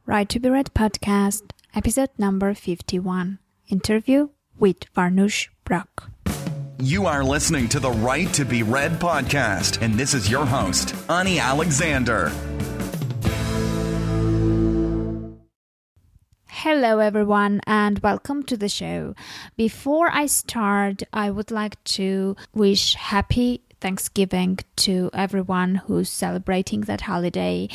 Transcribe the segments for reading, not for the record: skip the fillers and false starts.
Right to be Read podcast, episode number 51. Interview with Farnoosh Brock. You are listening to the Right to be Read podcast, and this is your host, Ani Alexander. Hello, everyone, and welcome to the show. Before I start, I would like to wish happy Thanksgiving to everyone who's celebrating that holiday.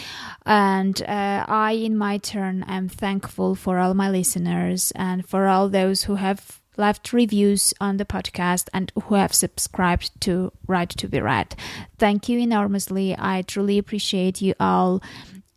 And I, in my turn, am thankful for all my listeners and for all those who have left reviews on the podcast and who have subscribed to Right to be Read. Thank you enormously. I truly appreciate you all.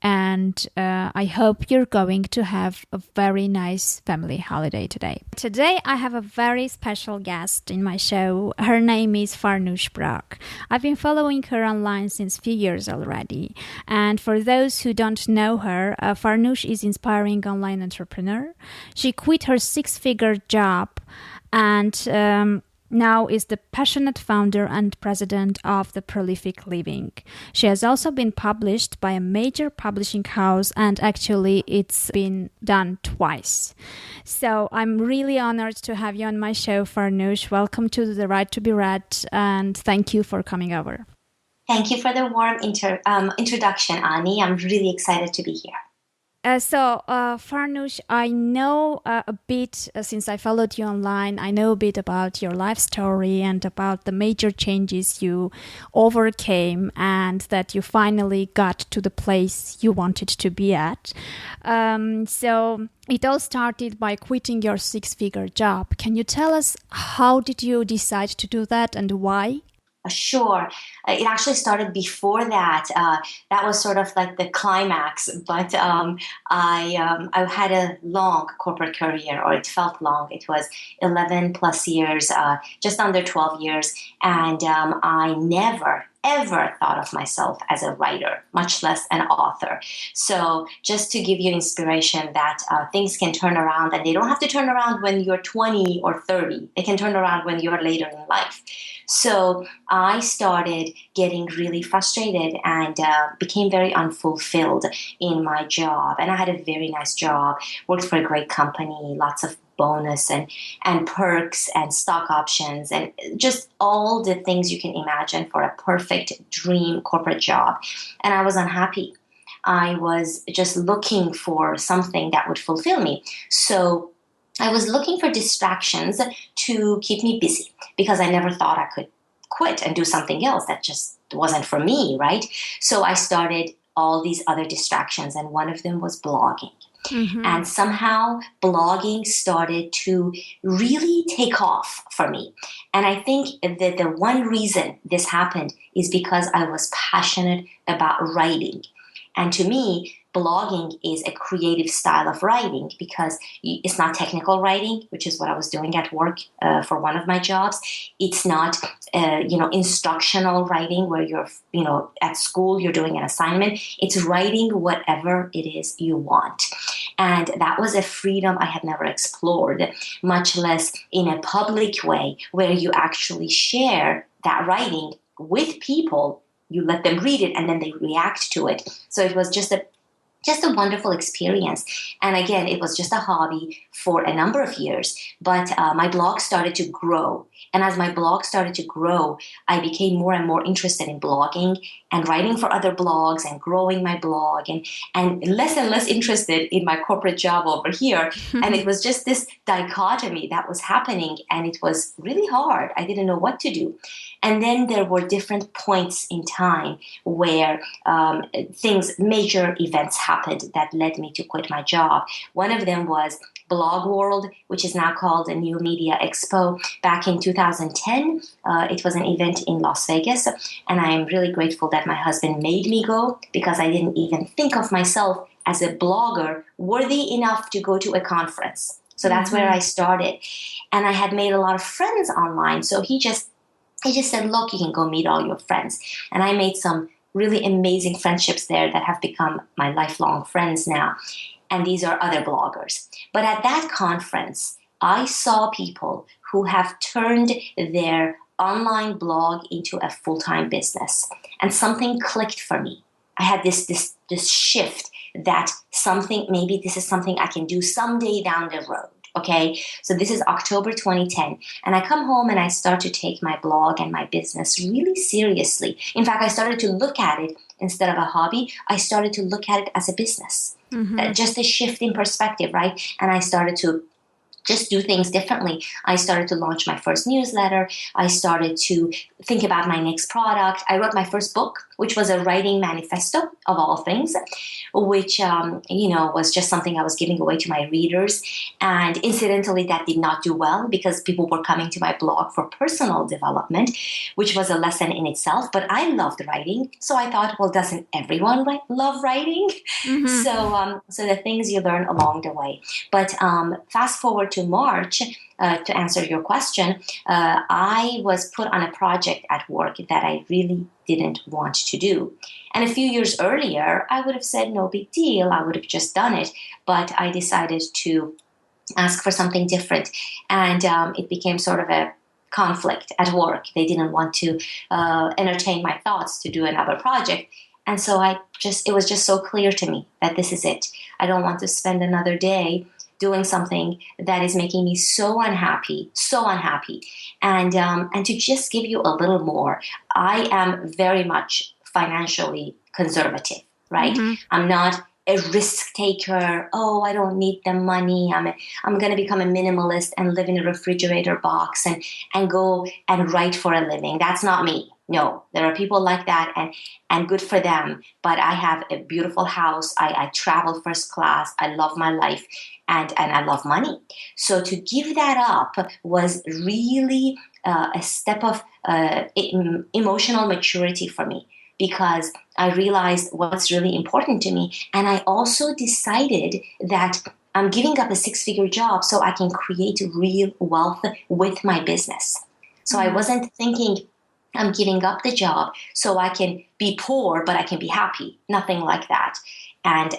And I hope you're going to have a very nice family holiday today. Today, I have a very special guest in my show. Her name is Farnoosh Brock. I've been following her online since a few years already. And for those who don't know her, Farnoosh is an inspiring online entrepreneur. She quit her six-figure job and now is the passionate founder and president of The Prolific Living. She has also been published by a major publishing house, and actually it's been done twice. So I'm really honored to have you on my show, Farnoosh. Welcome to the Right to be Read, and thank you for coming over. Thank you for the warm introduction, Ani. I'm really excited to be here. Farnoosh, I know a bit, since I followed you online, I know a bit about your life story and about the major changes you overcame and that you finally got to the place you wanted to be at. So it all started by quitting your six-figure job. Can you tell us how did you decide to do that and why? Sure. It actually started before that. That was sort of like the climax. But I had a long corporate career, or it felt long. It was 11 plus years, just under 12 years. And I never, ever thought of myself as a writer, much less an author. So just to give you inspiration that things can turn around, and they don't have to turn around when you're 20 or 30. They can turn around when you're later in life. So I started getting really frustrated and became very unfulfilled in my job. And I had a very nice job, worked for a great company, lots of bonus and perks and stock options and just all the things you can imagine for a perfect dream corporate job. And I was unhappy. I was just looking for something that would fulfill me. So I was looking for distractions to keep me busy because I never thought I could quit and do something else. That just wasn't for me, right? So I started all these other distractions, and one of them was blogging. Mm-hmm. And somehow blogging started to really take off for me. And I think that the one reason this happened is because I was passionate about writing. And to me, blogging is a creative style of writing because it's not technical writing, which is what I was doing at work for one of my jobs. It's not, instructional writing where you're, at school, you're doing an assignment. It's writing whatever it is you want. And that was a freedom I had never explored, much less in a public way where you actually share that writing with people. You let them read it and then they react to it. So it was just a wonderful experience. And again, it was just a hobby for a number of years. But my blog started to grow. And as my blog started to grow, I became more and more interested in blogging and writing for other blogs and growing my blog and less interested in my corporate job over here. And it was just this dichotomy that was happening. And it was really hard. I didn't know what to do. And then there were different points in time where major events happened that led me to quit my job. One of them was Blog World, which is now called the New Media Expo. Back in 2010, it was an event in Las Vegas, and I am really grateful that my husband made me go because I didn't even think of myself as a blogger worthy enough to go to a conference. So that's where I started. And I had made a lot of friends online, so he just said, look, you can go meet all your friends. And I made some really amazing friendships there that have become my lifelong friends now. And these are other bloggers. But at that conference, I saw people who have turned their online blog into a full-time business. And something clicked for me. I had this shift that something, maybe this is something I can do someday down the road. Okay, so this is October 2010, and I come home and I start to take my blog and my business really seriously. In fact, I started to look at it instead of a hobby. I started to look at it as a business. Just a shift in perspective, right? And I started to just do things differently. I started to launch my first newsletter. I started to think about my next product. I wrote my first book, which was a writing manifesto of all things, which, was just something I was giving away to my readers. And incidentally, that did not do well because people were coming to my blog for personal development, which was a lesson in itself. But I loved writing. So I thought, well, doesn't everyone love writing? So the things you learn along the way. But fast forward to March, to answer your question, I was put on a project at work that I really didn't want to do. And a few years earlier, I would have said, no big deal. I would have just done it. But I decided to ask for something different. And it became sort of a conflict at work. They didn't want to entertain my thoughts to do another project. And so it was just so clear to me that this is it. I don't want to spend another day doing something that is making me so unhappy. And to just give you a little more, I am very much financially conservative, right? I'm not a risk taker. Oh, I don't need the money. I'm going to become a minimalist and live in a refrigerator box and go and write for a living. That's not me. No, there are people like that, and good for them. But I have a beautiful house. I travel first class. I love my life, and I love money. So to give that up was really a step of emotional maturity for me, because I realized what's really important to me. And I also decided that I'm giving up a 6-figure job so I can create real wealth with my business. So I wasn't thinking I'm giving up the job so I can be poor, but I can be happy. Nothing like that. And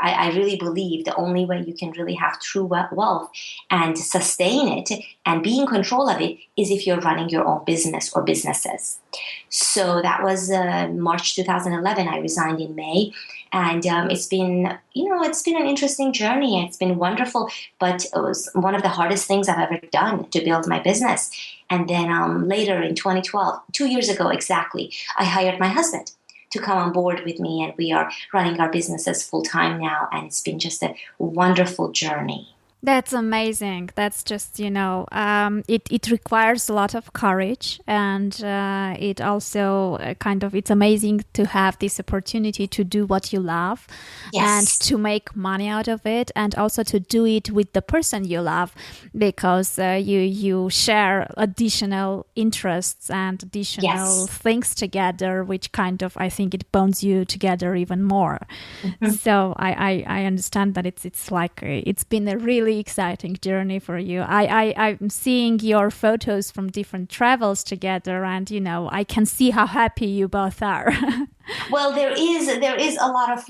I really believe the only way you can really have true wealth and sustain it and be in control of it is if you're running your own business or businesses. So that was March 2011. I resigned in May. And it's been an interesting journey. It's been wonderful, but it was one of the hardest things I've ever done to build my business. And then later in 2012, 2 years ago exactly, I hired my husband to come on board with me, and we are running our businesses full time now. And it's been just a wonderful journey. That's amazing. That's just, it requires a lot of courage, and it also it's amazing to have this opportunity to do what you love and to make money out of it, and also to do it with the person you love, because you share additional interests and additional things together, which I think it bonds you together even more. So I understand that it's like it's been a really exciting journey for you. I'm seeing your photos from different travels together, and I can see how happy you both are. Well, there is a lot of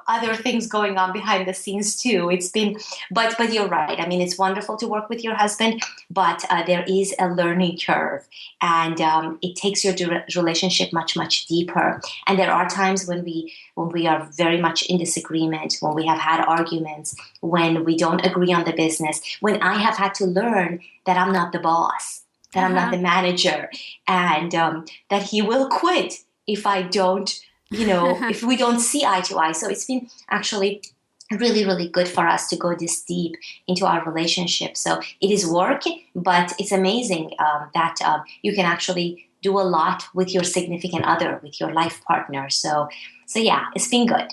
other things going on behind the scenes too. It's been, but you're right. I mean, it's wonderful to work with your husband, but there is a learning curve, and it takes your relationship much deeper. And there are times when we are very much in disagreement, when we have had arguments, when we don't agree on the business, when I have had to learn that I'm not the boss, that I'm not the manager, and that he will quit if I don't. If we don't see eye to eye. So it's been actually really, really good for us to go this deep into our relationship. So it is work, but it's amazing that you can actually do a lot with your significant other, with your life partner. So yeah, it's been good.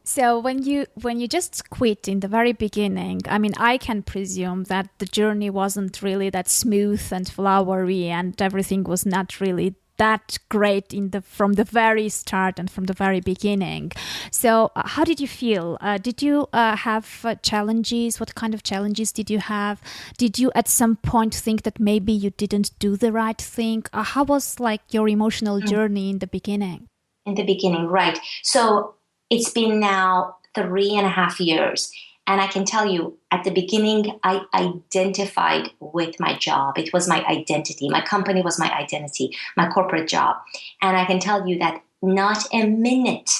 So when you just quit in the very beginning, I mean, I can presume that the journey wasn't really that smooth and flowery, and everything was not really that great from the very start and from the very beginning. So how did you feel? Did you have challenges? What kind of challenges did you have? Did you at some point think that maybe you didn't do the right thing? How was your emotional journey in the beginning? In the beginning, right. So it's been now 3.5 years. And I can tell you, at the beginning, I identified with my job. It was my identity. My company was my identity, my corporate job. And I can tell you that not a minute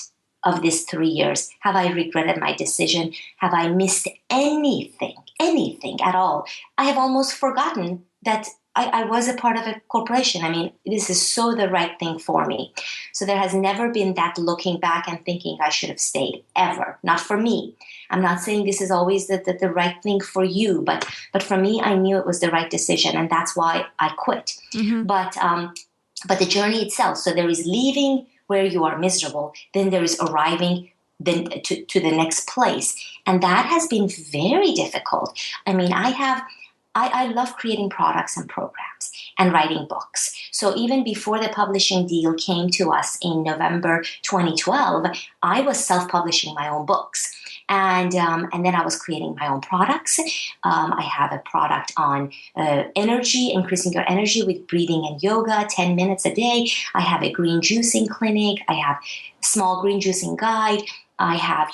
of these 3 years? Have I regretted my decision? Have I missed anything at all? I have almost forgotten that I was a part of a corporation. I mean, this is so the right thing for me. So there has never been that looking back and thinking I should have stayed, ever. Not for me. I'm not saying this is always the right thing for you, but for me, I knew it was the right decision, and that's why I quit. Mm-hmm. But the journey itself, so there is leaving where you are miserable, then there is arriving then to the next place. And that has been very difficult. I mean, I love creating products and programs and writing books. So even before the publishing deal came to us in November 2012, I was self-publishing my own books. And then I was creating my own products. I have a product on energy, increasing your energy with breathing and yoga, 10 minutes a day. I have a green juicing clinic. I have small green juicing guide. I have,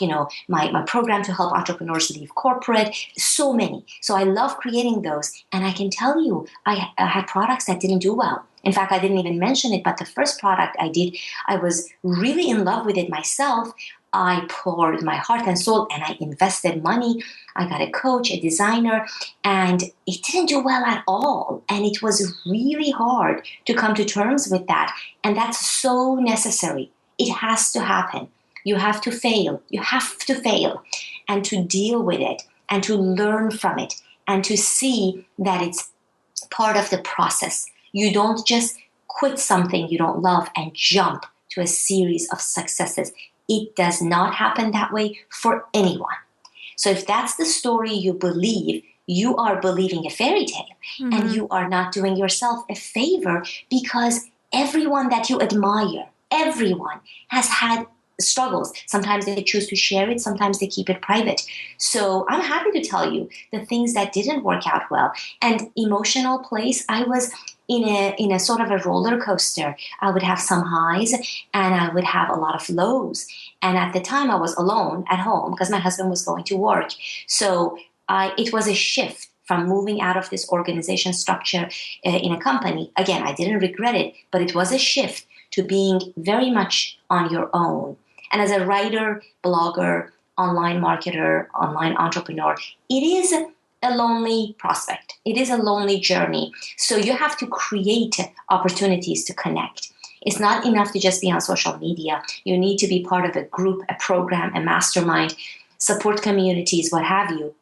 my program to help entrepreneurs leave corporate, so many. So I love creating those. And I can tell you, I had products that didn't do well. In fact, I didn't even mention it, but the first product I did, I was really in love with it myself. I poured my heart and soul and I invested money. I got a coach, a designer, and it didn't do well at all. And it was really hard to come to terms with that. And that's so necessary. It has to happen. You have to fail. You have to fail and to deal with it and to learn from it and to see that it's part of the process. You don't just quit something you don't love and jump to a series of successes. It does not happen that way for anyone. So if that's the story you believe, you are believing a fairy tale, and you are not doing yourself a favor, because everyone that you admire, everyone has had struggles. Sometimes they choose to share it. Sometimes they keep it private. So I'm happy to tell you the things that didn't work out well. And emotional place, I was in a sort of a roller coaster. I would have some highs and I would have a lot of lows. And at the time I was alone at home because my husband was going to work. So it was a shift from moving out of this organization structure in a company. Again, I didn't regret it, but it was a shift to being very much on your own. And as a writer, blogger, online marketer, online entrepreneur, it is a lonely prospect. It is a lonely journey. So you have to create opportunities to connect. It's not enough to just be on social media. You need to be part of a group, a program, a mastermind, support communities, what have you,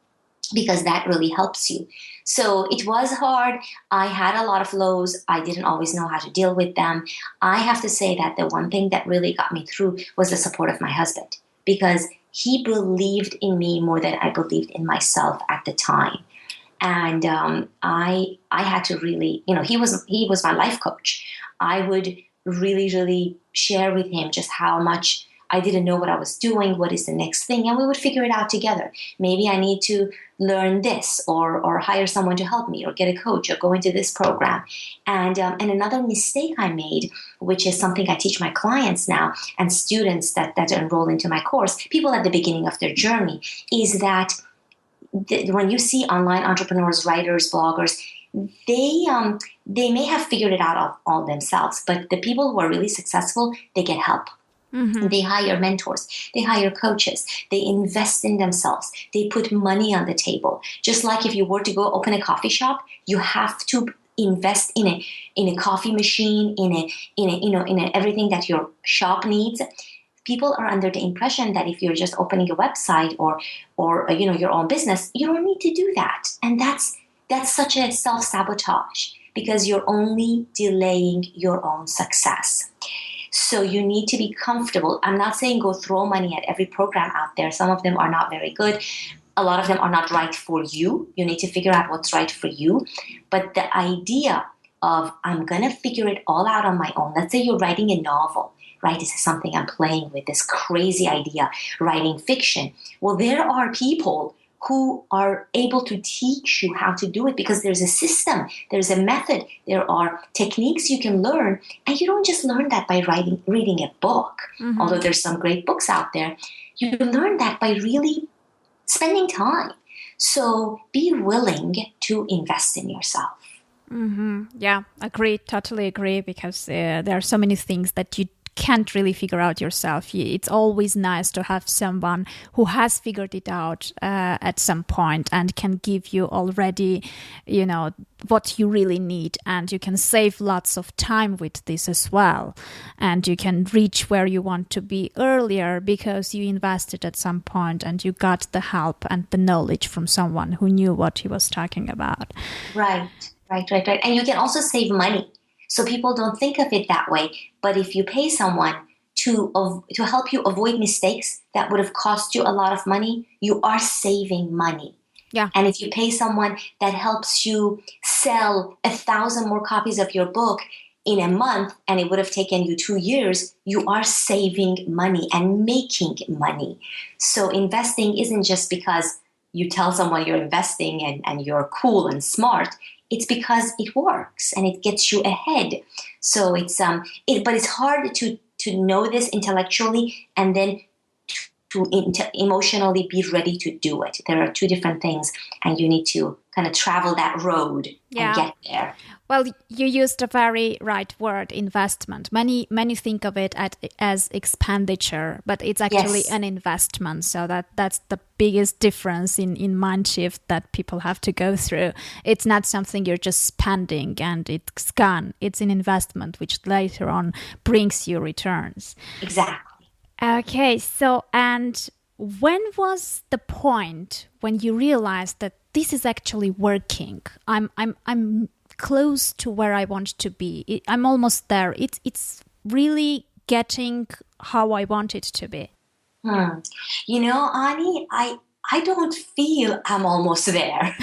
because that really helps you. So it was hard. I had a lot of lows. I didn't always know how to deal with them. I have to say that the one thing that really got me through was the support of my husband, because he believed in me more than I believed in myself at the time. And I had to really, he was my life coach. I would really, really share with him just how much I didn't know what I was doing, what is the next thing, and we would figure it out together. Maybe I need to learn this or hire someone to help me or get a coach or go into this program. And another mistake I made, which is something I teach my clients now and students that enroll into my course, people at the beginning of their journey, is that when you see online entrepreneurs, writers, bloggers, they may have figured it out all themselves, but the people who are really successful, they get help. Mm-hmm. They hire mentors, they hire coaches, they invest in themselves, they put money on the table. Just like if you were to go open a coffee shop, you have to invest in a coffee machine, in everything that your shop needs. People are under the impression that if you're just opening a website or your own business, you don't need to do that. And that's such a self-sabotage, because you're only delaying your own success. So you need to be comfortable. I'm not saying go throw money at every program out there. Some of them are not very good. A lot of them are not right for you. You need to figure out what's right for you. But the idea of I'm going to figure it all out on my own. Let's say you're writing a novel, right? This is something I'm playing with, this crazy idea, writing fiction. Well, there are people who are able to teach you how to do it, because there's a system, there's a method, there are techniques you can learn, and you don't just learn that by reading a book, although there's some great books out there. You learn that by really spending time. So be willing to invest in yourself. Yeah, agree, totally agree, because there are so many things that you can't really figure out yourself. It's always nice to have someone who has figured it out at some point and can give you already, what you really need. And you can save lots of time with this as well. And you can reach where you want to be earlier because you invested at some point and you got the help and the knowledge from someone who knew what he was talking about. Right. And you can also save money. So people don't think of it that way. But if you pay someone to help you avoid mistakes that would have cost you a lot of money, you are saving money. Yeah. And if you pay someone that helps you sell 1,000 more copies of your book in a month, and it would have taken you 2 years, you are saving money and making money. So investing isn't just because you tell someone you're investing and you're cool and smart. It's because it works and it gets you ahead. So but it's hard to know this intellectually and then to emotionally be ready to do it. There are two different things, and you need to kind of travel that road and get there. Well, you used a very right word, investment. Many think of it as expenditure, but it's actually an investment. So that's the biggest difference in mind shift that people have to go through. It's not something you're just spending and it's gone. It's an investment which later on brings you returns. Exactly. Okay, so and when was the point when you realized that this is actually working? I'm close to where I want to be. I'm almost there. It's really getting how I want it to be. Ani, I don't feel I'm almost there.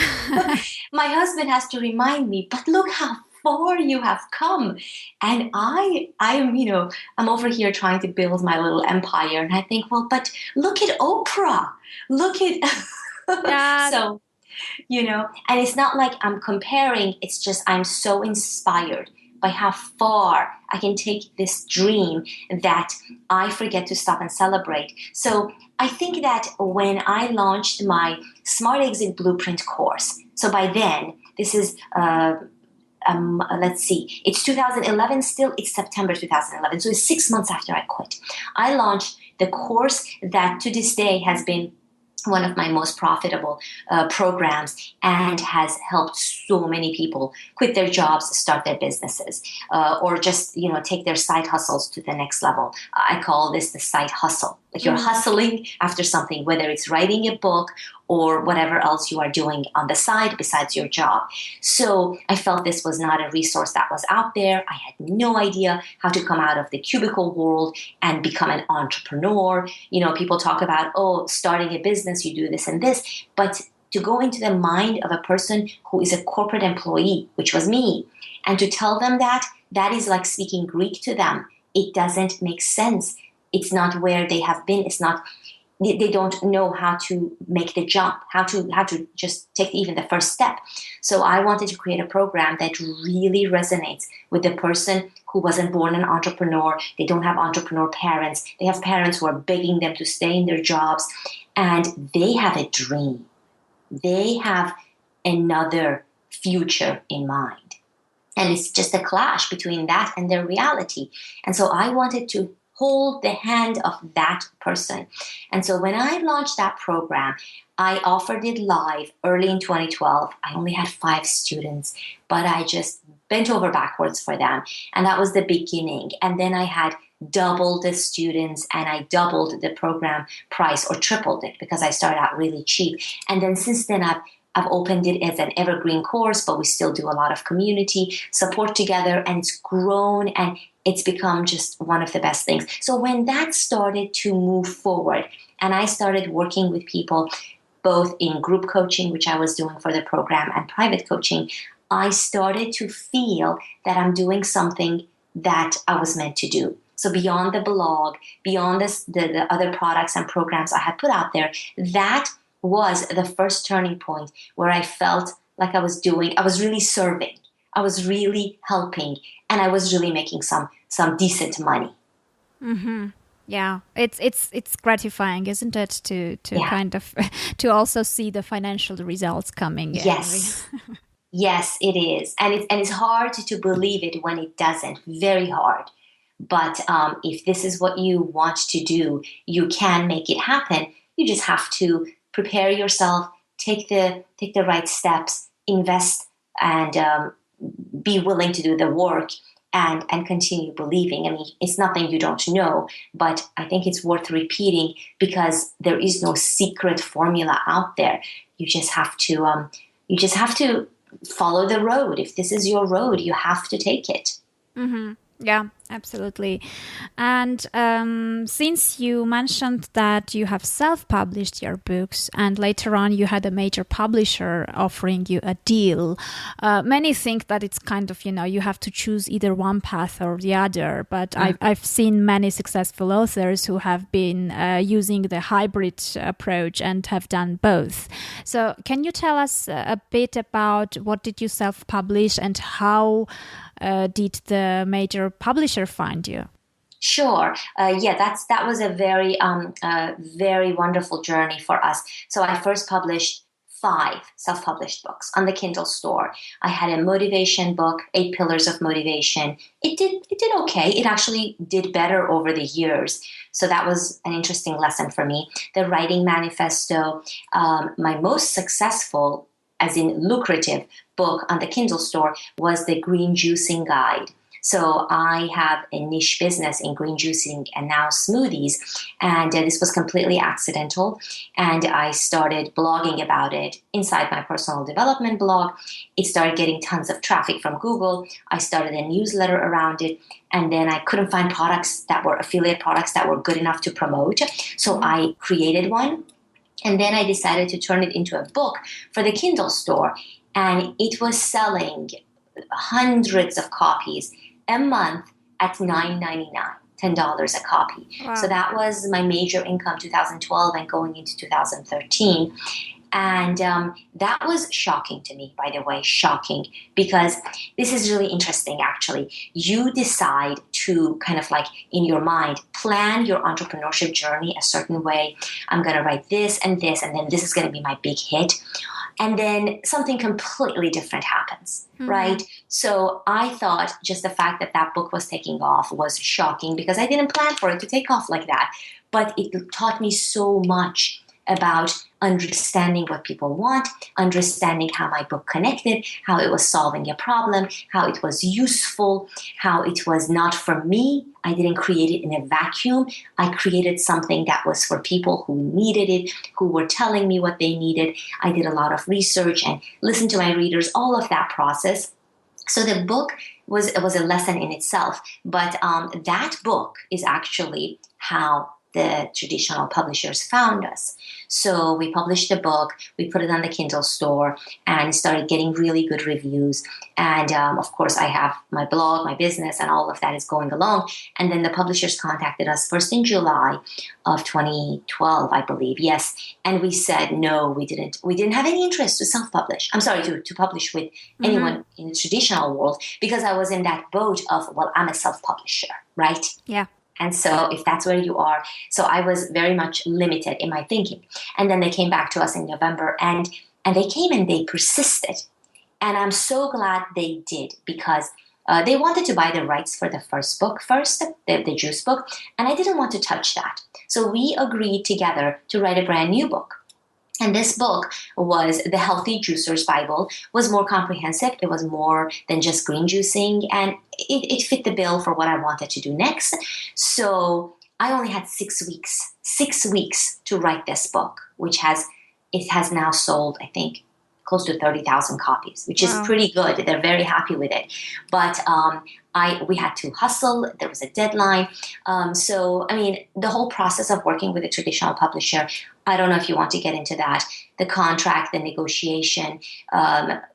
My husband has to remind me, but look how far you have come. And I'm over here trying to build my little empire. And I think, well, but look at Oprah. Look at... So, and it's not like I'm comparing. It's just I'm so inspired by how far I can take this dream that I forget to stop and celebrate. So I think that when I launched my Smart Exit Blueprint course, so by then, this is... let's see, it's 2011 still, it's September 2011, so it's 6 months after I quit. I launched the course that to this day has been one of my most profitable programs and has helped so many people quit their jobs, start their businesses, or just, take their side hustles to the next level. I call this the side hustle. Like you're hustling after something, whether it's writing a book or whatever else you are doing on the side besides your job. So I felt this was not a resource that was out there. I had no idea how to come out of the cubicle world and become an entrepreneur. People talk about, starting a business, you do this and this. But to go into the mind of a person who is a corporate employee, which was me, and to tell them that is like speaking Greek to them. It doesn't make sense. It's not where they have been. It's not, they don't know how to make the jump, how to just take even the first step. So I wanted to create a program that really resonates with the person who wasn't born an entrepreneur. They don't have entrepreneur parents. They have parents who are begging them to stay in their jobs, and they have a dream. They have another future in mind. And it's just a clash between that and their reality. And so I wanted to hold the hand of that person. And so when I launched that program, I offered it live early in 2012. I only had 5 students, but I just bent over backwards for them. And that was the beginning. And then I had doubled the students and I doubled the program price or tripled it because I started out really cheap. And then since then I've opened it as an evergreen course, but we still do a lot of community support together, and it's grown and it's become just one of the best things. So when that started to move forward and I started working with people, both in group coaching, which I was doing for the program, and private coaching, I started to feel that I'm doing something that I was meant to do. So beyond the blog, beyond the other products and programs I had put out there, that was the first turning point where I felt like I was really serving, I was really helping, and I was really making some decent money. Mm-hmm. Yeah, it's gratifying, isn't it, to kind of to also see the financial results coming. Yes, yes, it is, and it's hard to believe it when it doesn't. Very hard, But if this is what you want to do, you can make it happen. You just have to prepare yourself, take the right steps, invest, and be willing to do the work, and continue believing. I mean, it's nothing you don't know, but I think it's worth repeating because there is no secret formula out there. You just have to follow the road. If this is your road, you have to take it. Mm-hmm. Yeah, absolutely. And since you mentioned that you have self-published your books and later on you had a major publisher offering you a deal, many think that it's kind of, you have to choose either one path or the other. But I've seen many successful authors who have been using the hybrid approach and have done both. So can you tell us a bit about what did you self-publish and how did the major publisher find you? Sure. That was a very wonderful journey for us. So I first published 5 self-published books on the Kindle store. I had a motivation book, 8 Pillars of Motivation. It did okay. It actually did better over the years. So that was an interesting lesson for me. The Writing Manifesto, my most successful, as in lucrative, book on the Kindle store was the Green Juicing Guide. So I have a niche business in green juicing and now smoothies, and this was completely accidental. And I started blogging about it inside my personal development blog. It started getting tons of traffic from Google. I started a newsletter around it, and then I couldn't find products that were affiliate products that were good enough to promote. So I created one, and then I decided to turn it into a book for the Kindle store, and it was selling hundreds of copies a month at $9.99, $10 a copy. Wow. So that was my major income 2012 and going into 2013. And that was shocking to me, by the way, shocking, because this is really interesting, actually. You decide to kind of like in your mind, plan your entrepreneurship journey a certain way. I'm going to write this, and then this is going to be my big hit. And then something completely different happens, right? So I thought just the fact that that book was taking off was shocking because I didn't plan for it to take off like that. But it taught me so much about understanding what people want, understanding how my book connected, how it was solving a problem, how it was useful, how it was not for me. I didn't create it in a vacuum. I created something that was for people who needed it, who were telling me what they needed. I did a lot of research and listened to my readers, all of that process. So the book was a lesson in itself. But that book is actually how the traditional publishers found us. So we published the book, we put it on the Kindle store, and started getting really good reviews. And of course, I have my blog, my business, and all of that is going along. And then the publishers contacted us first in July of 2012, I believe. Yes. And we said, no, we didn't have any interest to self-publish. I'm sorry, to publish with anyone in the traditional world, because I was in that boat of, well, I'm a self-publisher, right? Yeah. And so if that's where you are, so I was very much limited in my thinking. And then they came back to us in November, and they came and they persisted. And I'm so glad they did, because they wanted to buy the rights for the first book first, the juice book, and I didn't want to touch that. So we agreed together to write a brand new book. And this book was The Healthy Juicer's Bible, was more comprehensive. It was more than just green juicing, and it fit the bill for what I wanted to do next. So I only had 6 weeks to write this book, which has now sold, I think, close to 30,000 copies, which is pretty good. They're very happy with it. But we had to hustle. There was a deadline. So, I mean, the whole process of working with a traditional publisher, I don't know if you want to get into that, the contract, the negotiation,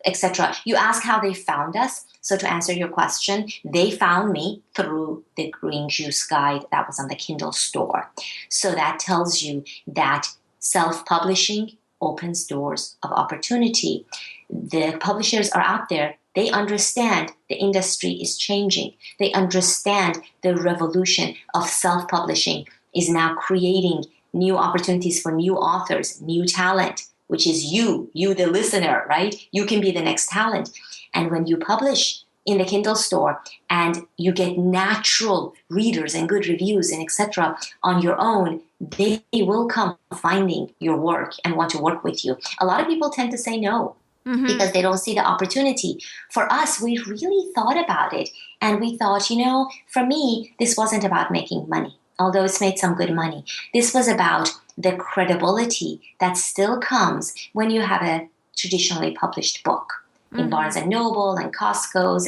etc. You ask how they found us. So to answer your question, they found me through the Green Juice Guide that was on the Kindle store. So that tells you that self-publishing opens doors of opportunity. The publishers are out there. They understand the industry is changing. They understand the revolution of self-publishing is now creating new opportunities for new authors, new talent, which is you, the listener, right? You can be the next talent. And when you publish in the Kindle store and you get natural readers and good reviews and etc. on your own, they will come finding your work and want to work with you. A lot of people tend to say no because they don't see the opportunity. For us, we really thought about it and we thought, for me, this wasn't about making money, although it's made some good money. This was about the credibility that still comes when you have a traditionally published book in Barnes and Noble and Costco's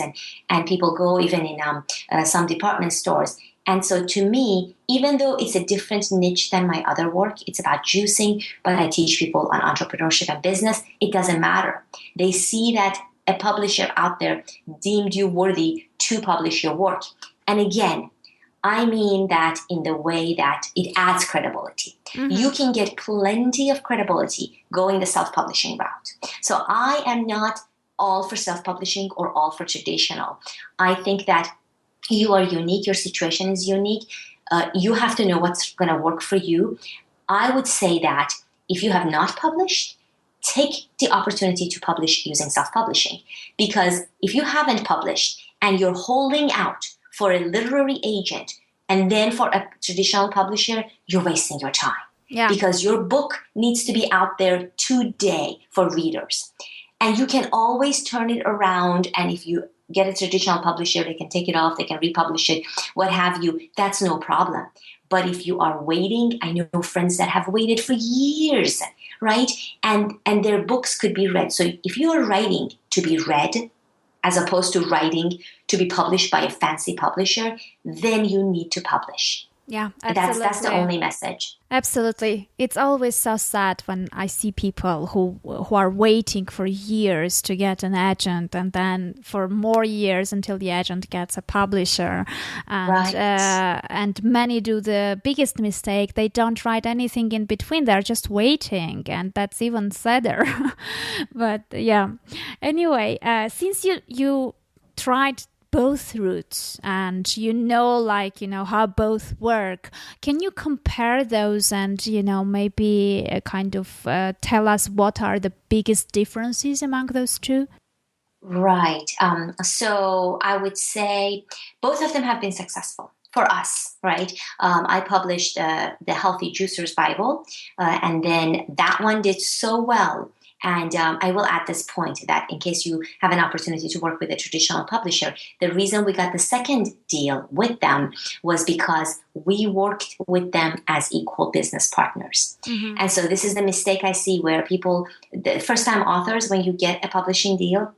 and people go even in some department stores. And so to me, even though it's a different niche than my other work, it's about juicing, but I teach people on entrepreneurship and business, it doesn't matter. They see that a publisher out there deemed you worthy to publish your work. And again, I mean that in the way that it adds credibility. You can get plenty of credibility going the self-publishing route. So I am not all for self-publishing or all for traditional. I think that you are unique. Your situation is unique. You have to know what's going to work for you. I would say that if you have not published, take the opportunity to publish using self-publishing. Because if you haven't published and you're holding out for a literary agent and then for a traditional publisher, you're wasting your time. Yeah. Because your book needs to be out there today for readers. And you can always turn it around. And if you get a traditional publisher, they can take it off, they can republish it, what have you. That's no problem. But if you are waiting, I know friends that have waited for years, right? And their books could be read. So if you are writing to be read, as opposed to writing to be published by a fancy publisher, then you need to publish. Yeah, absolutely. That's the only message. Absolutely. It's always so sad when I see people who are waiting for years to get an agent and then for more years until the agent gets a publisher. And, right. And many do the biggest mistake. They don't write anything in between. They're just waiting. And that's even sadder. But yeah. Anyway, since you tried both routes and how both work, can you compare those and maybe kind of tell us what are the biggest differences among those two? Right. So I would say both of them have been successful for us, right? I published the Healthy Juicers Bible, and then that one did so well. And I will add this point that in case you have an opportunity to work with a traditional publisher, the reason we got the second deal with them was because we worked with them as equal business partners. And so this is the mistake I see where people, the first-time authors, when you get a publishing deal,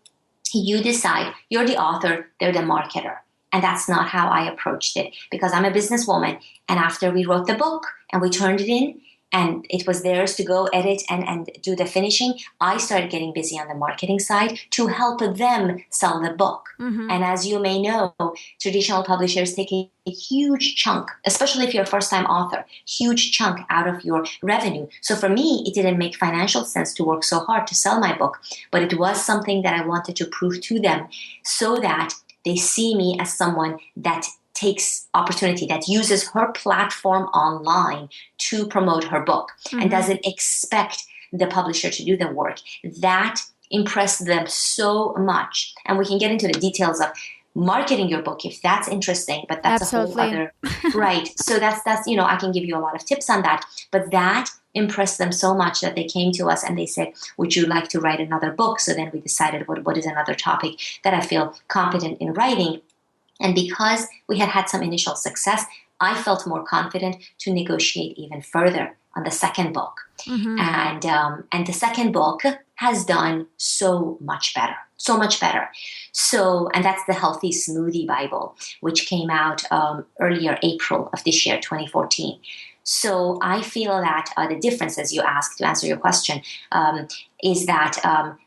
you decide you're the author, they're the marketer. And that's not how I approached it because I'm a businesswoman. And after we wrote the book and we turned it in, and it was theirs to go edit and do the finishing, I started getting busy on the marketing side to help them sell the book. And as you may know, traditional publishers take a huge chunk, especially if you're a first-time author, huge chunk out of your revenue. So for me, it didn't make financial sense to work so hard to sell my book, but it was something that I wanted to prove to them so that they see me as someone that takes opportunity, that uses her platform online to promote her book and doesn't expect the publisher to do the work. That impressed them so much. And we can get into the details of marketing your book if that's interesting, but that's Absolutely. a whole other, right. So that's, I can give you a lot of tips on that, but that impressed them so much that they came to us and they said, would you like to write another book? So then we decided what is another topic that I feel competent in writing. And because we had some initial success, I felt more confident to negotiate even further on the second book. And the second book has done so much better. So, and that's the Healthy Smoothie Bible, which came out earlier April of this year, 2014. So I feel that the differences you asked to answer your question is that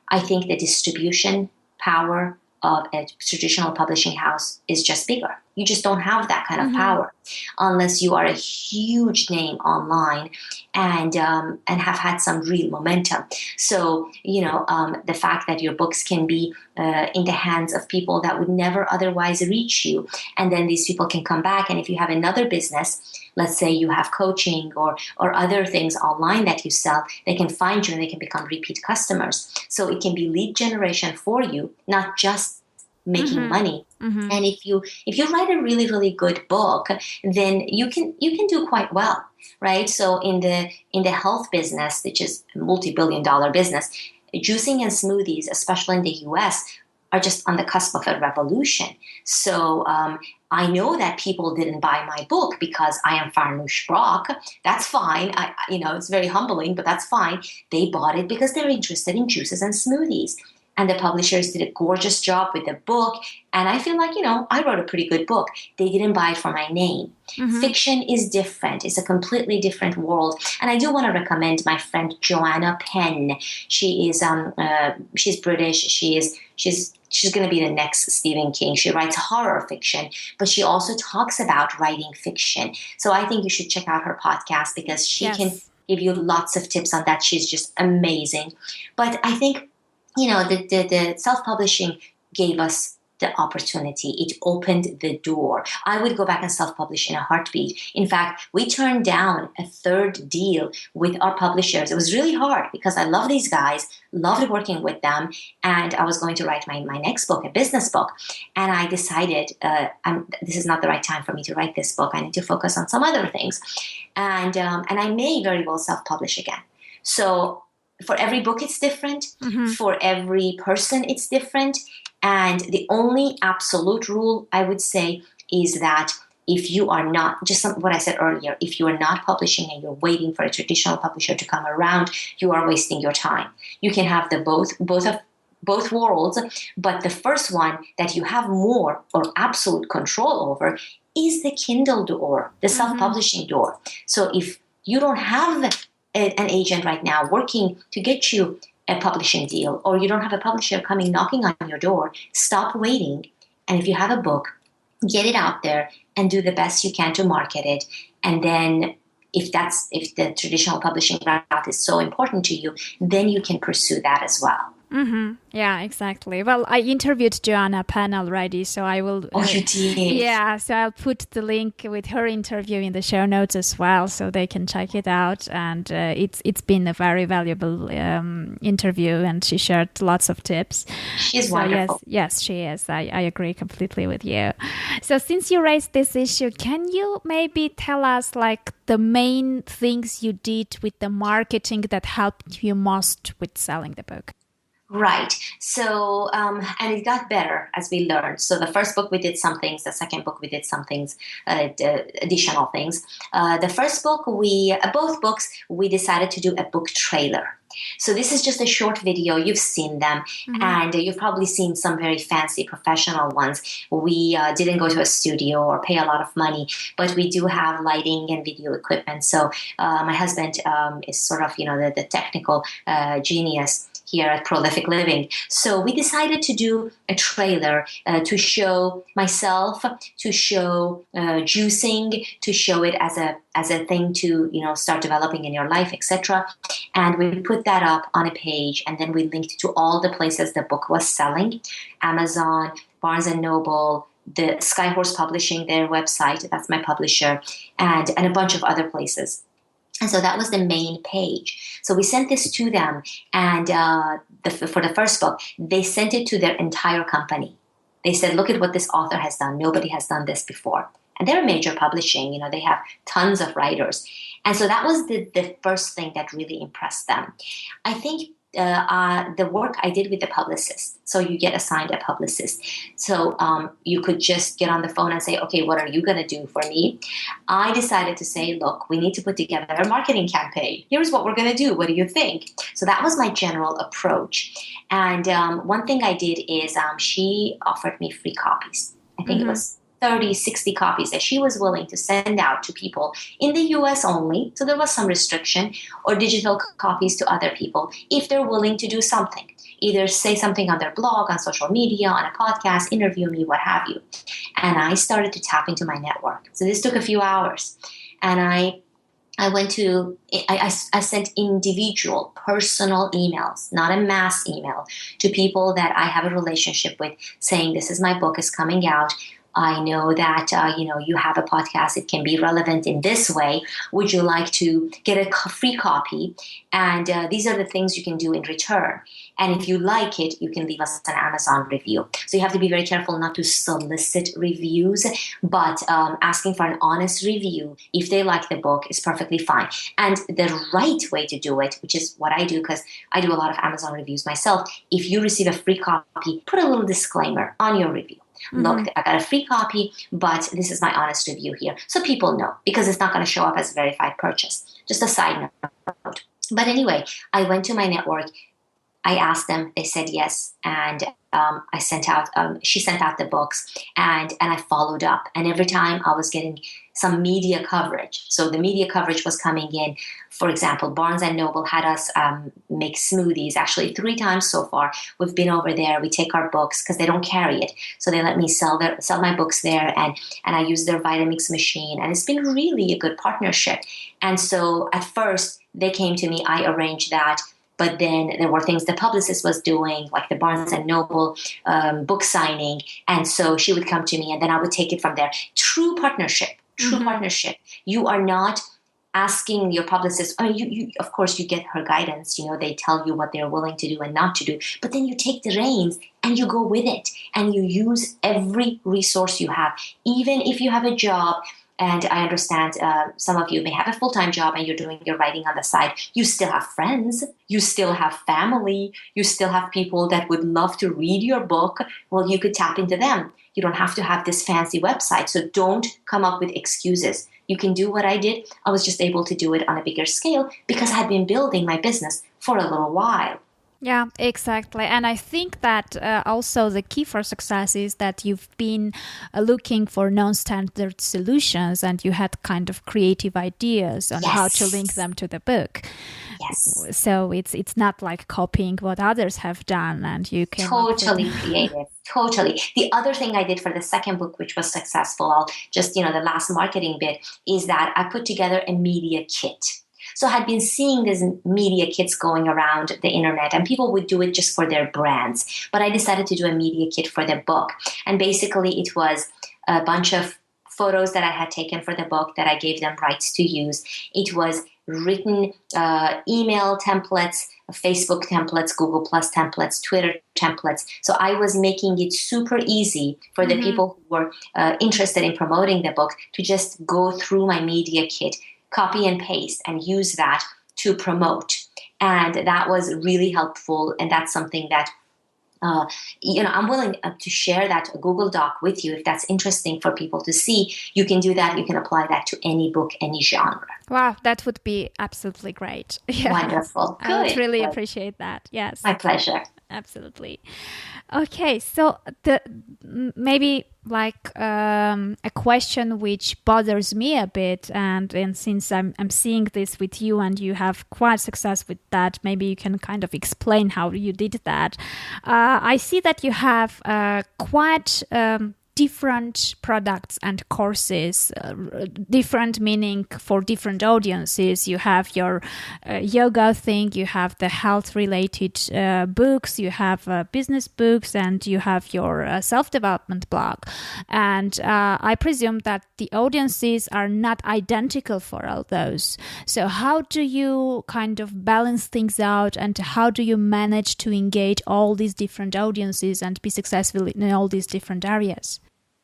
I think the distribution power of a traditional publishing house is just bigger. You just don't have that kind of power unless you are a huge name online and have had some real momentum. So, the fact that your books can be in the hands of people that would never otherwise reach you. And then these people can come back. And if you have another business, let's say you have coaching or other things online that you sell, they can find you and they can become repeat customers. So it can be lead generation for you, not just making money. And if you write a really, really good book, then you can do quite well, right? So in the health business, which is a multi-billion-dollar business, juicing and smoothies, especially in the US, are just on the cusp of a revolution. So I know that people didn't buy my book because I am Farnoosh Brock. That's fine. It's very humbling, but that's fine. They bought it because they're interested in juices and smoothies. And the publishers did a gorgeous job with the book. And I feel like, I wrote a pretty good book. They didn't buy it for my name. Fiction is different. It's a completely different world. And I do want to recommend my friend Joanna Penn. She is she's British. She's going to be the next Stephen King. She writes horror fiction, but she also talks about writing fiction. So I think you should check out her podcast because she can give you lots of tips on that. She's just amazing. But I think, the self-publishing gave us the opportunity. It opened the door. I would go back and self-publish in a heartbeat. In fact, we turned down a third deal with our publishers. It was really hard because I love these guys, loved working with them, and I was going to write my next book, a business book. And I decided this is not the right time for me to write this book. I need to focus on some other things. And I may very well self-publish again. So for every book, it's different. For every person, it's different. And the only absolute rule I would say is that if you are not, what I said earlier, if you are not publishing and you're waiting for a traditional publisher to come around, you are wasting your time. You can have both worlds, but the first one that you have more or absolute control over is the Kindle door, the self-publishing door. So if you don't have an agent right now working to get you a publishing deal, or you don't have a publisher coming knocking on your door, stop waiting. And if you have a book, get it out there and do the best you can to market it. And then if the traditional publishing route is so important to you, then you can pursue that as well. Yeah, exactly. Well, I interviewed Joanna Penn already, so I will... Oh, you did? Yeah, so I'll put the link with her interview in the show notes as well, so they can check it out. And it's been a very valuable interview, and she shared lots of tips. She's wonderful. Yes, she is. I agree completely with you. So since you raised this issue, can you maybe tell us the main things you did with the marketing that helped you most with selling the book? Right. So, and it got better as we learned. So the first book we did some things. The second book we did some things, additional things. The first book, both books, we decided to do a book trailer. So this is just a short video. You've seen them, and you've probably seen some very fancy professional ones. We didn't go to a studio or pay a lot of money, but we do have lighting and video equipment. So my husband is sort of, the technical genius here at Prolific Living. So we decided to do a trailer to show myself, to show juicing, to show it as a thing to, start developing in your life, etc. And we put that up on a page, and then we linked to all the places the book was selling: Amazon, Barnes & Noble, the Skyhorse Publishing, their website, that's my publisher, and a bunch of other places. And so that was the main page. So we sent this to them, and for the first book, they sent it to their entire company. They said, look at what this author has done. Nobody has done this before. And they're major publishing. They have tons of writers. And so that was the first thing that really impressed them. I think the work I did with the publicist. So you get assigned a publicist. So you could just get on the phone and say, okay, what are you going to do for me? I decided to say, look, we need to put together a marketing campaign. Here's what we're going to do. What do you think? So that was my general approach. And one thing I did is she offered me free copies. I think it was 30, 60 copies that she was willing to send out to people in the US only. So there was some restriction, or digital copies to other people if they're willing to do something. Either say something on their blog, on social media, on a podcast, interview me, what have you. And I started to tap into my network. So this took a few hours. And I sent individual, personal emails, not a mass email, to people that I have a relationship with, saying, this is my book is coming out. I know that, you have a podcast. It can be relevant in this way. Would you like to get a free copy? And these are the things you can do in return. And if you like it, you can leave us an Amazon review. So you have to be very careful not to solicit reviews, but asking for an honest review if they like the book is perfectly fine. And the right way to do it, which is what I do because I do a lot of Amazon reviews myself, if you receive a free copy, put a little disclaimer on your review. Look, I got a free copy, but this is my honest review here. So people know, because it's not going to show up as a verified purchase. Just a side note. But anyway, I went to my network. I asked them, they said yes. And she sent out the books and I followed up. And every time I was getting some media coverage. So the media coverage was coming in. For example, Barnes & Noble had us make smoothies, actually 3 times so far. We've been over there. We take our books because they don't carry it. So they let me sell my books there and I use their Vitamix machine. And it's been really a good partnership. And so at first they came to me, I arranged that. But then there were things the publicist was doing, like the Barnes & Noble book signing. And so she would come to me and then I would take it from there. True partnership. You are not asking your publicist, you of course you get her guidance, they tell you what they're willing to do and not to do, but then you take the reins and you go with it and you use every resource you have, even if you have a job. And I understand some of you may have a full-time job and you're doing your writing on the side. You still have friends. You still have family. You still have people that would love to read your book. Well, you could tap into them. You don't have to have this fancy website. So don't come up with excuses. You can do what I did. I was just able to do it on a bigger scale because I had been building my business for a little while. Yeah, exactly. And I think that also the key for success is that you've been looking for non-standard solutions and you had kind of creative ideas on how to link them to the book. Yes. So it's not like copying what others have done and you can... Totally creative. Totally. The other thing I did for the second book, which was successful, I'll just, the last marketing bit, is that I put together a media kit. So I had been seeing these media kits going around the internet and people would do it just for their brands. But I decided to do a media kit for the book. And basically it was a bunch of photos that I had taken for the book that I gave them rights to use. It was written email templates, Facebook templates, Google Plus templates, Twitter templates. So I was making it super easy for the people who were interested in promoting the book to just go through my media kit, copy and paste and use that to promote. And that was really helpful. And that's something that, I'm willing to share that Google Doc with you if that's interesting for people to see. You can do that. You can apply that to any book, any genre. Wow, that would be absolutely great. Yes. Wonderful. Good. I would really appreciate that. Yes. My pleasure. Absolutely. Okay, so maybe like a question which bothers me a bit, and since I'm seeing this with you and you have quite success with that, maybe you can kind of explain how you did that. I see that you have quite different products and courses, different meaning for different audiences. You have your yoga thing, you have the health related books, you have business books, and you have your self-development blog. And I presume that the audiences are not identical for all those. So how do you kind of balance things out, and how do you manage to engage all these different audiences and be successful in all these different areas?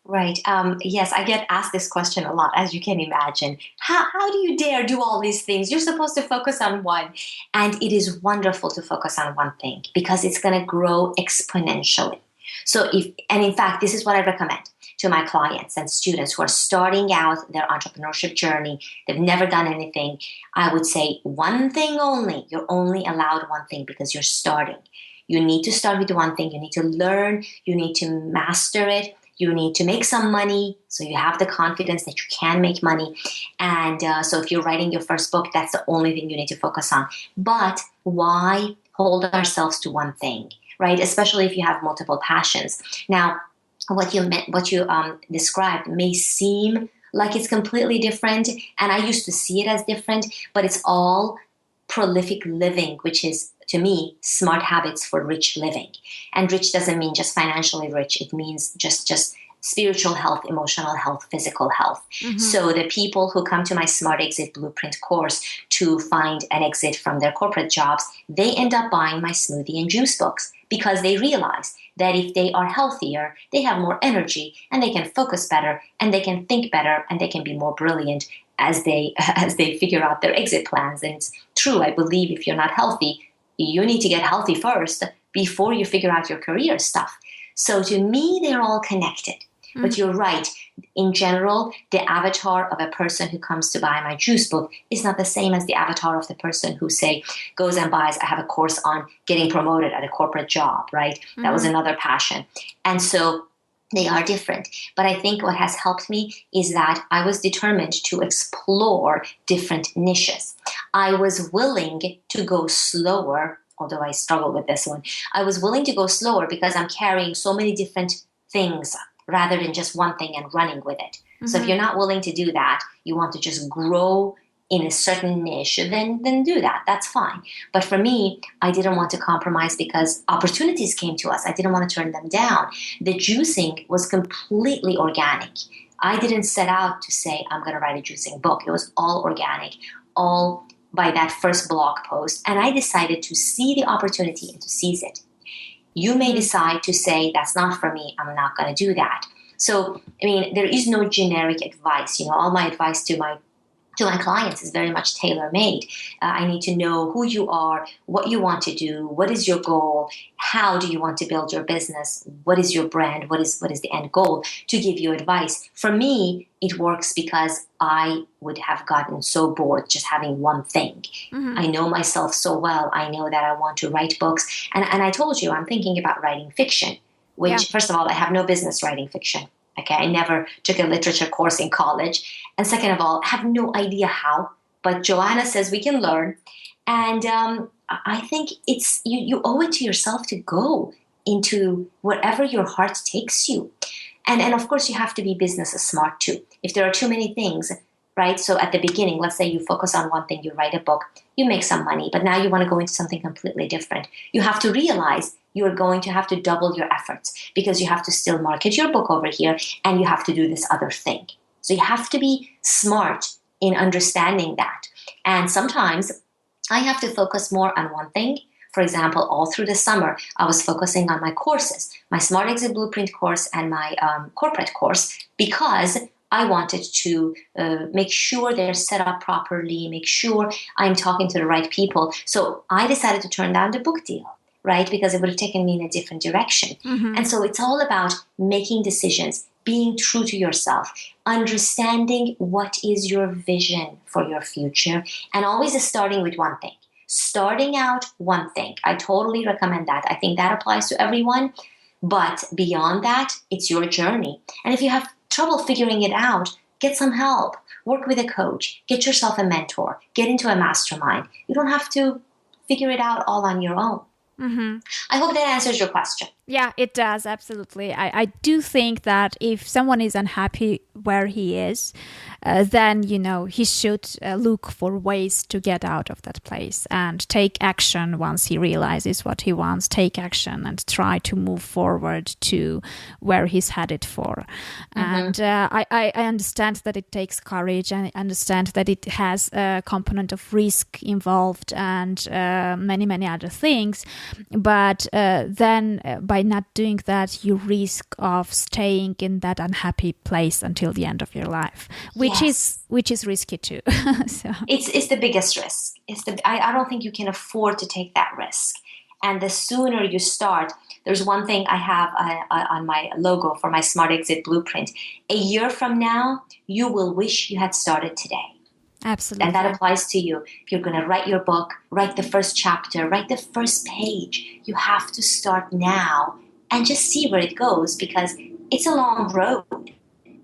Right. Yes, I get asked this question a lot, as you can imagine. How do you dare do all these things? You're supposed to focus on one. And it is wonderful to focus on one thing because it's going to grow exponentially. So in fact, this is what I recommend to my clients and students who are starting out their entrepreneurship journey. They've never done anything. I would say one thing only. You're only allowed one thing because you're starting. You need to start with one thing. You need to learn. You need to master it. You need to make some money so you have the confidence that you can make money. And so if you're writing your first book, that's the only thing you need to focus on. But why hold ourselves to one thing, right? Especially if you have multiple passions. Now, what you described may seem like it's completely different. And I used to see it as different, but it's all prolific living, which is, to me, smart habits for rich living. And rich doesn't mean just financially rich. It means just spiritual health, emotional health, physical health. So the people who come to my Smart Exit Blueprint course to find an exit from their corporate jobs, they end up buying my smoothie and juice books because they realize that if they are healthier, they have more energy and they can focus better and they can think better and they can be more brilliant as they figure out their exit plans. And it's true, I believe if you're not healthy, you need to get healthy first before you figure out your career stuff. So to me, they're all connected. But you're right. In general, the avatar of a person who comes to buy my juice book is not the same as the avatar of the person who, say, goes and buys, I have a course on getting promoted at a corporate job, right? That was another passion. And so they are different. But I think what has helped me is that I was determined to explore different niches. I was willing to go slower, although I struggle with this one. I was willing to go slower because I'm carrying so many different things rather than just one thing and running with it. So if you're not willing to do that, you want to just grow in a certain niche, then do that. That's fine. But for me, I didn't want to compromise because opportunities came to us. I didn't want to turn them down. The juicing was completely organic. I didn't set out to say, I'm going to write a juicing book. It was all organic, all by that first blog post. And I decided to see the opportunity and to seize it. You may decide to say, that's not for me, I'm not going to do that. So, I mean, there is no generic advice. All my advice to my clients is very much tailor-made. I need to know who you are, what you want to do, what is your goal, how do you want to build your business, what is your brand, what is the end goal, to give you advice. For me, it works because I would have gotten so bored just having one thing. I know myself so well. I know that I want to write books. And I told you, I'm thinking about writing fiction, which, first of all, I have no business writing fiction. Okay, I never took a literature course in college. And second of all, I have no idea how, but Joanna says we can learn. And I think it's you owe it to yourself to go into wherever your heart takes you. And of course, you have to be business smart too. If there are too many things, right? So at the beginning, let's say you focus on one thing, you write a book, you make some money, but now you want to go into something completely different. You have to realize you're going to have to double your efforts because you have to still market your book over here and you have to do this other thing. So you have to be smart in understanding that. And sometimes I have to focus more on one thing. For example, all through the summer, I was focusing on my courses, my Smart Exit Blueprint course and my corporate course, because I wanted to make sure they're set up properly, make sure I'm talking to the right people. So I decided to turn down the book deal, right? Because it would have taken me in a different direction. And so it's all about making decisions, being true to yourself, understanding what is your vision for your future, and always starting with one thing. Starting out one thing. I totally recommend that. I think that applies to everyone. But beyond that, it's your journey. And if you have trouble figuring it out, get some help. Work with a coach. Get yourself a mentor. Get into a mastermind. You don't have to figure it out all on your own. I hope that answers your question. Yeah, it does. Absolutely. I do think that if someone is unhappy where he is, then, he should look for ways to get out of that place and take action once he realizes what he wants. Take action and try to move forward to where he's headed for. And I understand that it takes courage, and I understand that it has a component of risk involved and many, many other things. But then by not doing that, you risk of staying in that unhappy place until the end of your life, which is risky too. So it's the biggest risk. I don't think you can afford to take that risk. And the sooner you start, there's one thing I have on my logo for my Smart Exit Blueprint. A year from now, you will wish you had started today. Absolutely. And that applies to you. If you're going to write your book, write the first chapter, write the first page, you have to start now and just see where it goes, because it's a long road.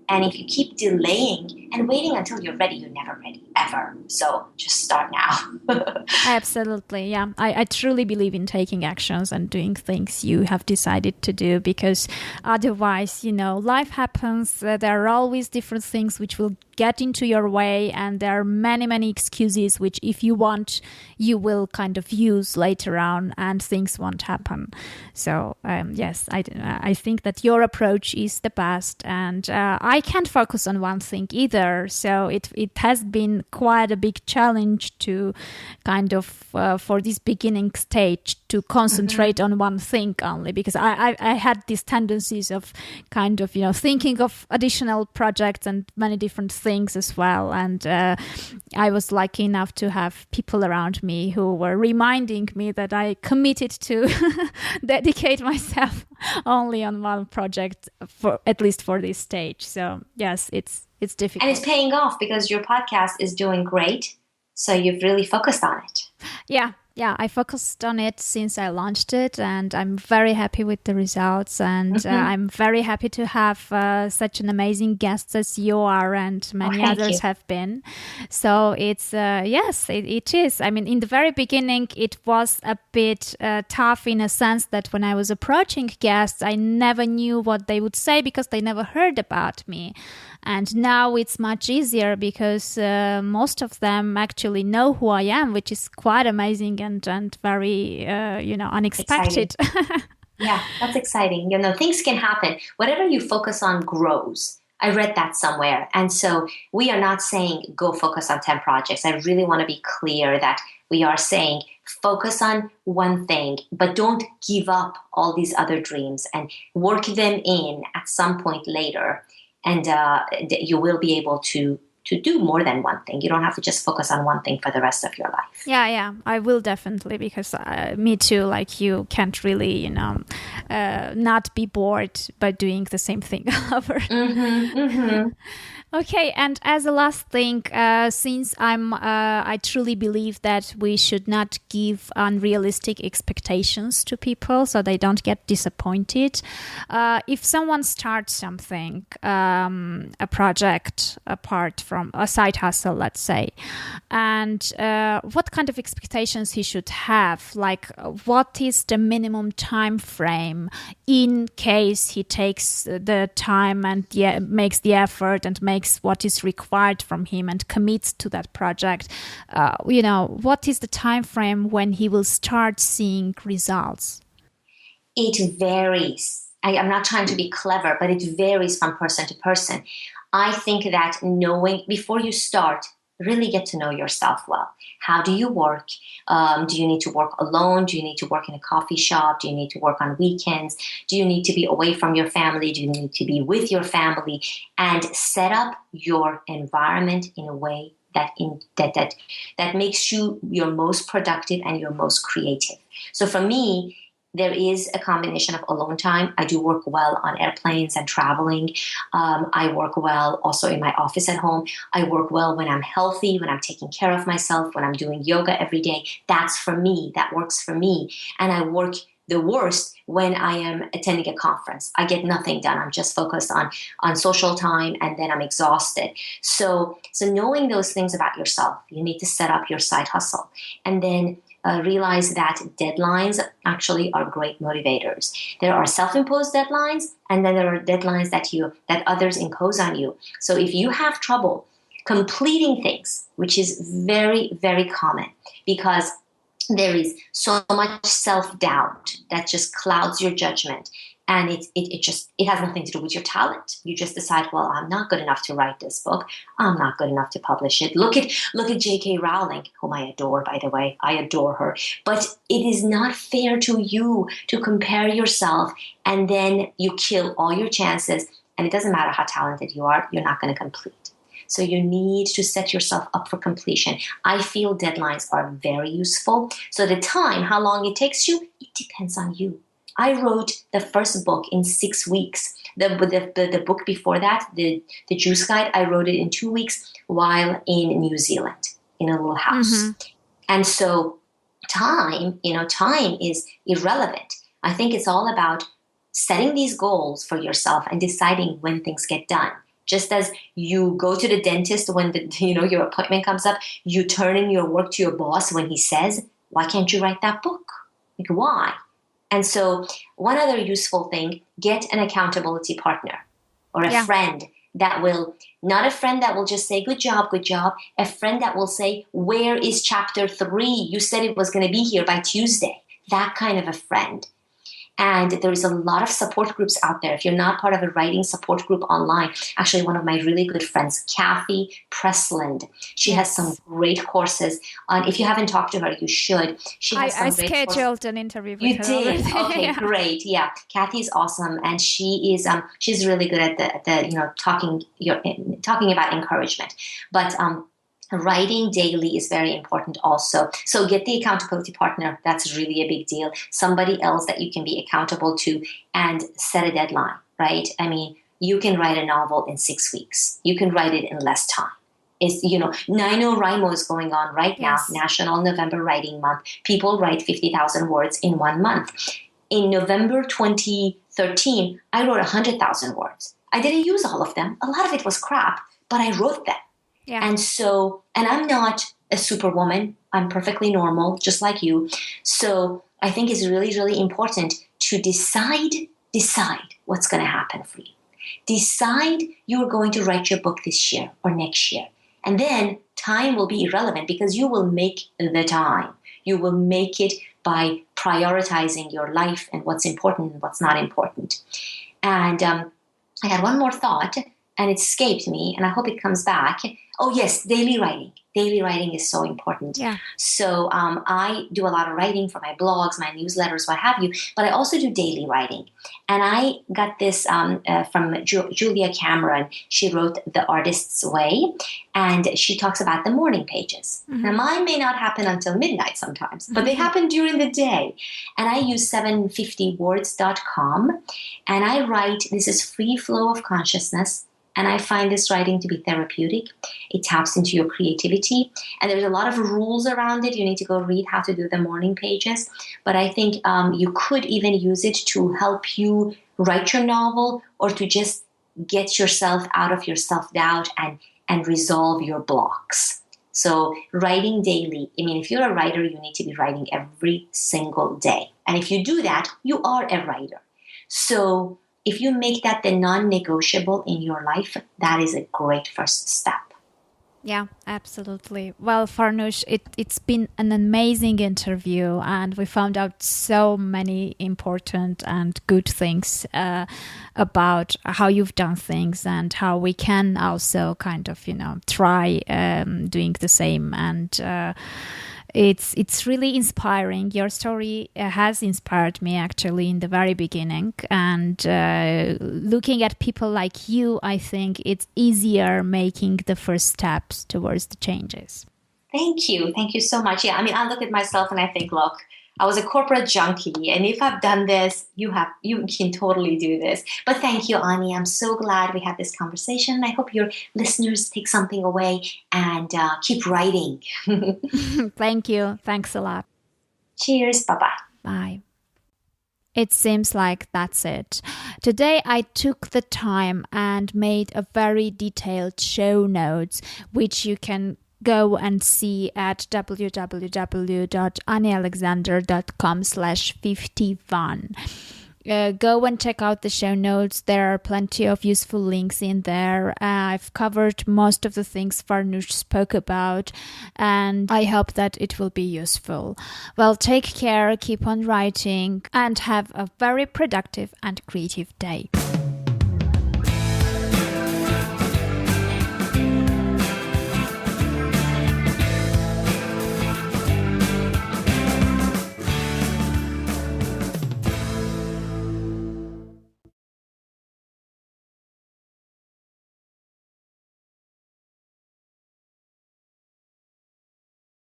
And if you keep delaying And waiting until you're ready, you're never ready, ever. So just start now. Absolutely. Yeah. I truly believe in taking actions and doing things you have decided to do, because otherwise, life happens. There are always different things which will get into your way, and there are many excuses which, if you want, you will kind of use later on, and things won't happen. So yes, I think that your approach is the best, and I can't focus on one thing either. So it has been quite a big challenge to kind of for this beginning stage to concentrate on one thing only, because I had these tendencies of kind of thinking of additional projects and many different things as well. And I was lucky enough to have people around me who were reminding me that I committed to dedicate myself only on one project, for at least for this stage. So yes, it's difficult. And it's paying off because your podcast is doing great. So you've really focused on it. Yeah, I focused on it since I launched it, and I'm very happy with the results. And I'm very happy to have such an amazing guest as you are, and many others have been. So it's, yes, it is. I mean, in the very beginning, it was a bit tough in a sense that when I was approaching guests, I never knew what they would say because they never heard about me. And now it's much easier because most of them actually know who I am, which is quite amazing and very, unexpected. Yeah, that's exciting. Things can happen. Whatever you focus on grows. I read that somewhere. And so we are not saying go focus on 10 projects. I really want to be clear that we are saying focus on one thing, but don't give up all these other dreams, and work them in at some point later. And you will be able to do more than one thing. You don't have to just focus on one thing for the rest of your life. Yeah, I will definitely, because me too, like you can't really, not be bored by doing the same thing over. Okay, and as a last thing, since I truly believe that we should not give unrealistic expectations to people so they don't get disappointed. If someone starts something, a project apart from a side hustle, let's say, and what kind of expectations he should have? Like, what is the minimum time frame in case he takes the time and makes the effort and makes what is required from him and commits to that project? What is the time frame when he will start seeing results? It varies. I'm not trying to be clever, but it varies from person to person. I think that knowing before you start, really get to know yourself well. How do you work? Do you need to work alone? Do you need to work in a coffee shop? Do you need to work on weekends? Do you need to be away from your family? Do you need to be with your family? And set up your environment in a way that makes you your most productive and your most creative. So for me, there is a combination of alone time. I do work well on airplanes and traveling. I work well also in my office at home. I work well when I'm healthy, when I'm taking care of myself, when I'm doing yoga every day. That's for me. That works for me. And I work the worst when I am attending a conference. I get nothing done. I'm just focused on social time, and then I'm exhausted. So knowing those things about yourself, you need to set up your side hustle. And then realize that deadlines actually are great motivators. There are self-imposed deadlines, and then there are deadlines that others impose on you. So if you have trouble completing things, which is very, very common, because there is so much self-doubt that just clouds your judgment. And it has nothing to do with your talent. You just decide, well, I'm not good enough to write this book. I'm not good enough to publish it. Look at J.K. Rowling, whom I adore, by the way. I adore her. But it is not fair to you to compare yourself, and then you kill all your chances. And it doesn't matter how talented you are, you're not going to complete. So you need to set yourself up for completion. I feel deadlines are very useful. So the time, how long it takes you, it depends on you. I wrote the first book in 6 weeks. The book before that, the Juice Guide, I wrote it in 2 weeks while in New Zealand in a little house. Mm-hmm. And so time is irrelevant. I think it's all about setting these goals for yourself and deciding when things get done. Just as you go to the dentist when your appointment comes up, you turn in your work to your boss when he says, why can't you write that book? Like, why? And so one other useful thing, get an accountability partner or a friend that will, not a friend that will just say, good job, a friend that will say, where is chapter 3? You said it was going to be here by Tuesday. That kind of a friend. And there is a lot of support groups out there. If you're not part of a writing support group online, actually one of my really good friends, Kathy Pressland, she has some great courses on. If you haven't talked to her, you should. She has I scheduled an interview with her. You did? Okay, great. Yeah, Kathy's awesome, and she's really good at the talking about encouragement, but writing daily is very important also. So get the accountability partner. That's really a big deal. Somebody else that you can be accountable to, and set a deadline, right? I mean, you can write a novel in 6 weeks. You can write it in less time. NaNoWriMo is going on right now, National November Writing Month. People write 50,000 words in 1 month. In November 2013, I wrote 100,000 words. I didn't use all of them. A lot of it was crap, but I wrote them. Yeah. And I'm not a superwoman. I'm perfectly normal, just like you. So I think it's really, really important to decide what's going to happen for you. Decide you're going to write your book this year or next year. And then time will be irrelevant because you will make the time. You will make it by prioritizing your life and what's important and what's not important. And I had one more thought, and it escaped me, and I hope it comes back. Oh, yes, daily writing. Daily writing is so important. Yeah. So I do a lot of writing for my blogs, my newsletters, what have you, but I also do daily writing. And I got this from Julia Cameron. She wrote The Artist's Way, and she talks about the morning pages. Mm-hmm. Now, mine may not happen until midnight sometimes, but they happen during the day. And I use 750words.com, and I write, this is free flow of consciousness. And I find this writing to be therapeutic. It taps into your creativity. And there's a lot of rules around it. You need to go read how to do the morning pages. But I think you could even use it to help you write your novel, or to just get yourself out of your self-doubt and resolve your blocks. So writing daily. I mean, if you're a writer, you need to be writing every single day. And if you do that, you are a writer. So if you make that the non-negotiable in your life, that is a great first step. Yeah, absolutely. Well, Farnoosh, it's been an amazing interview, and we found out so many important and good things about how you've done things and how we can also kind of, try doing the same. And it's really inspiring. Your story has inspired me actually in the very beginning, and looking at people like you, I think it's easier making the first steps towards the changes. Thank you so much. Yeah, I mean, I look at myself and I think, look, I was a corporate junkie, and if I've done this, you can totally do this. But thank you, Ani. I'm so glad we had this conversation. I hope your listeners take something away and keep writing. Thank you. Thanks a lot. Cheers. Bye-bye. Bye. It seems like that's it. Today I took the time and made a very detailed show notes, which you can go and see at www.anialexander.com/51. Go and check out the show notes. There are plenty of useful links in there. I've covered most of the things Farnoosh spoke about, and I hope that it will be useful. Well, take care, keep on writing, and have a very productive and creative day.